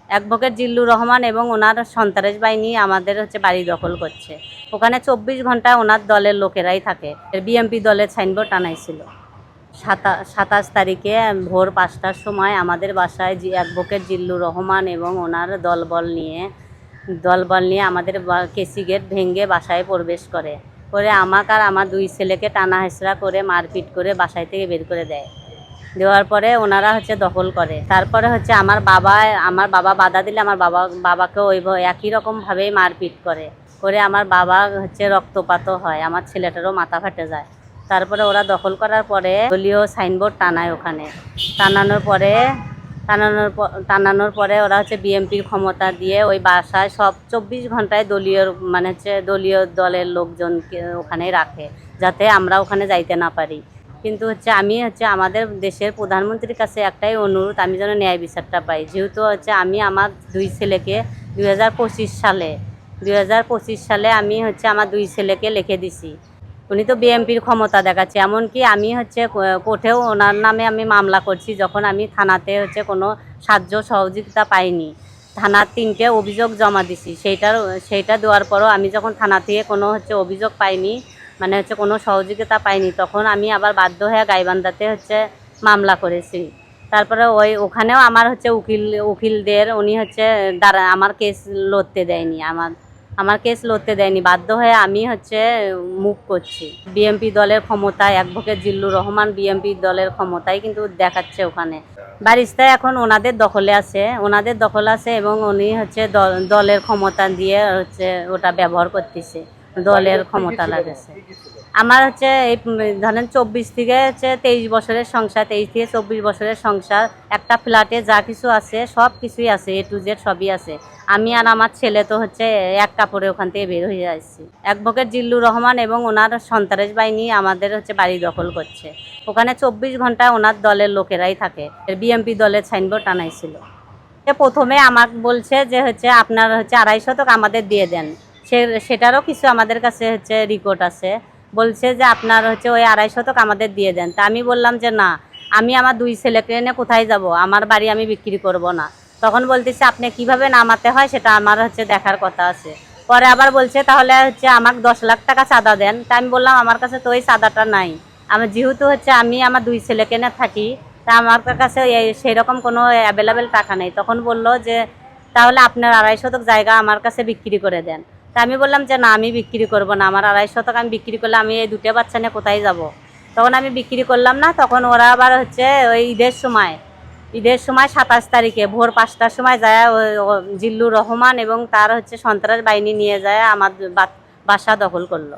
Advocate Zillur Rahman এবং ওনার সন্ত্রাস বাহিনী আমাদের বাড়ি দখল করছে। ওখানে 24 ঘন্টা ওনার দলের লোকেরাই থাকে। বিএমপি দলের সাইনবোর্ড টানাইছিল। 27 তারিখে ভোর 5টার সময় আমাদের বাসায় অ্যাডভোকেট জিল্লুর রহমান এবং ওনার দলবল নিয়ে আমাদের কেসি গেট ভেঙে বাসায় প্রবেশ করে আমাকে আর আমার 2 ছেলেকে টানা হেঁচড়া করে মারপিট করে বাসায় থেকে বের করে দেওয়ার পরে ওনারা দখল করে। তারপরে আমার বাবা বাধা দিলে আমার বাবাকে ওই একই রকমভাবেই মারপিট করে আমার বাবা রক্তপাতও হয়, আমার ছেলেটারও মাথা ফেটে যায়। তারপরে ওরা দখল করার পরে দলীয় সাইনবোর্ড টানায় ওখানে। টানানোর পরে ওরা বিএমপির ক্ষমতা দিয়ে ওই বাসায় সব 24 ঘন্টায় দলীয় দলের লোকজনকে ওখানে রাখে, যাতে আমরা ওখানে যাইতে না পারি। কিন্তু আমি আমাদের দেশের প্রধানমন্ত্রীর কাছে একটাই অনুরোধ, আমি যেন ন্যায় বিচারটা পাই। যেহেতু আমি আমার 2 ছেলেকে 2025 সালে আমি আমার 2 ছেলেকে লিখে দিছি। উনি তো বিএমপির ক্ষমতা দেখাচ্ছে, এমনকি আমি কোর্টেও ওনার নামে আমি মামলা করছি, যখন আমি থানাতে কোনো সাহায্য সহযোগিতা পাইনি। থানার 3টে অভিযোগ জমা দিছি, সেইটা দেওয়ার পরও আমি যখন থানা থেকে কোনো অভিযোগ পাইনি, কোনো সহযোগিতা পাইনি, তখন আমি আবার বাধ্য হয়ে গাইবান্ধাতে মামলা করেছি। তারপরে ওখানেও আমার উকিলদের উনি আমার কেস লড়তে দেয়নি, আমার কেস লড়তে দেয়নি। বাধ্য হয়ে আমি মুভ করছি। বিএমপি দলের ক্ষমতায় অ্যাডভোকেট জিল্লুর রহমান বিএমপি দলের ক্ষমতায় কিন্তু দেখাচ্ছে ওখানে। বারিস্তা এখন ওনাদের দখলে আছে এবং উনি দলের ক্ষমতা দিয়ে ওটা ব্যবহার করতেছে, দলের ক্ষমতা লাগেছে। আমার এই ধরেন 24 থেকে 23 বছরের সংসার, 23 থেকে 24 বছরের সংসার। একটা ফ্ল্যাটে যা কিছু আছে সব কিছুই আছে, A to Z সবই আছে। আমি আর আমার ছেলে তো এক কাপড়ে ওখান থেকে বের হয়ে আসছি। অ্যাডভোকেট জিল্লুর রহমান এবং ওনার সন্ত্রাস বাহিনী আমাদের বাড়ি দখল করছে। ওখানে 24 ঘন্টা ওনার দলের লোকেরাই থাকে। বিএমপি দলের সাইনবোর্ড টানাইছিল। প্রথমে আমাকে বলছে যে আপনার 2.5 শতক আমাদের দিয়ে দেন, সেটারও কিছু আমাদের কাছে রিপোর্ট আছে। বলছে যে আপনার ওই 2.5 শতক আমাদের দিয়ে দেন। তা আমি বললাম যে না, আমি আমার 2 ছেলেকে নিয়ে কোথায় যাব, আমার বাড়ি আমি বিক্রি করব না। তখন বলতেছে আপনি কিভাবে নামাতে হয় সেটা আমার দেখার কথা আছে। পরে আবার বলছে তাহলে আমাকে 10 লাখ টাকা চাঁদা দেন। তা আমি বললাম আমার কাছে তো ওই চাঁদাটা নাই। আমি যেহেতু আমি আমার 2 ছেলেকে নিয়ে থাকি, তা আমার কাছে সেরকম কোনো অ্যাভেলেবেল টাকা নেই। তখন বলল যে তাহলে আপনার 2.5 শতক জায়গা আমার কাছে বিক্রি করে দেন। তা আমি বললাম যে না, আমি বিক্রি করব না, আমার 2.5 শতক আমি বিক্রি করলে আমি এই 2টা বাচ্চা নিয়ে কোথায় যাব। তখন আমি বিক্রি করলাম না। তখন ওরা আবার ওই ঈদের সময় 27 তারিখে ভোর 5টার সময় যায় জিল্লুর রহমান এবং তার সন্ত্রাস বাহিনী নিয়ে যায় আমার বাসা দখল করলো।